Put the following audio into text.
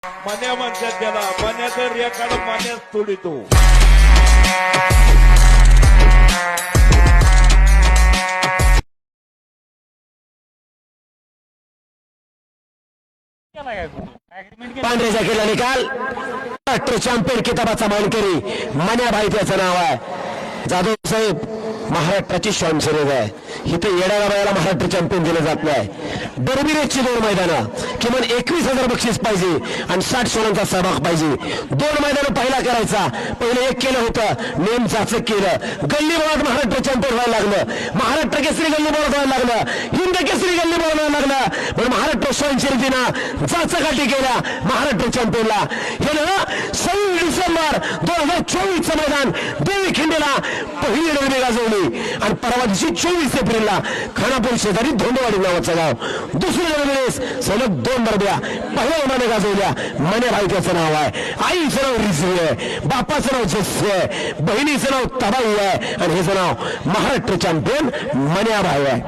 मन्या म्हणतात त्याला. मन्याचं रेकाड मन्याच तोडितो. पांढऱ्याचा केला निकाल. महाराष्ट्र चॅम्पियन किताबाचा मानकरी मन्याभाई त्याचं नाव आहे. जाधव साहेब महाराष्ट्राची शॉन सिरीज आहे. इथं येणाऱ्या वयाला महाराष्ट्र चॅम्पियन दिलं जात नाही. डरबिरेजची 2 मैदानं, किमान 21,000 बक्षीस पाहिजे आणि 60 सोळांचा सहभाग पाहिजे. 2 मैदानं पहिला करायचा. पहिलं 1 केलं होतं, नेम चाचक केलं. गल्ली बोळात महाराष्ट्र चॅम्पियन व्हायला लागलं. महाराष्ट्र केसरी गल्ली बोळात व्हायला लागलं. हिंद केसरी गल्ली बोळात व्हायला लागलं. पण महाराष्ट्र शॉन सिरीजनं चाचकाठी केल्या महाराष्ट्र चॅम्पियनला. हे ना 26 डिसेंबर 2024चं मैदान देवी खिंडीला पहिली डरबी गाजवली. आणि परवा दिवशी 24 एप्रिलला खानापूर शेजारी धोंडवाडी नावाचं गाव दुसरी डरबीस सलग 2 डरब्या पहिल्या उन्हाने गाजवल्या. मन्याभाई त्याचं नाव आहे. आईचं नाव रिझवी आहे, बापाचं नाव जस्सी आहे, बहिणीचं नाव तबाई आहे आणि हेचं नाव महाराष्ट्र चॅम्पियन मन्याभाई आहे.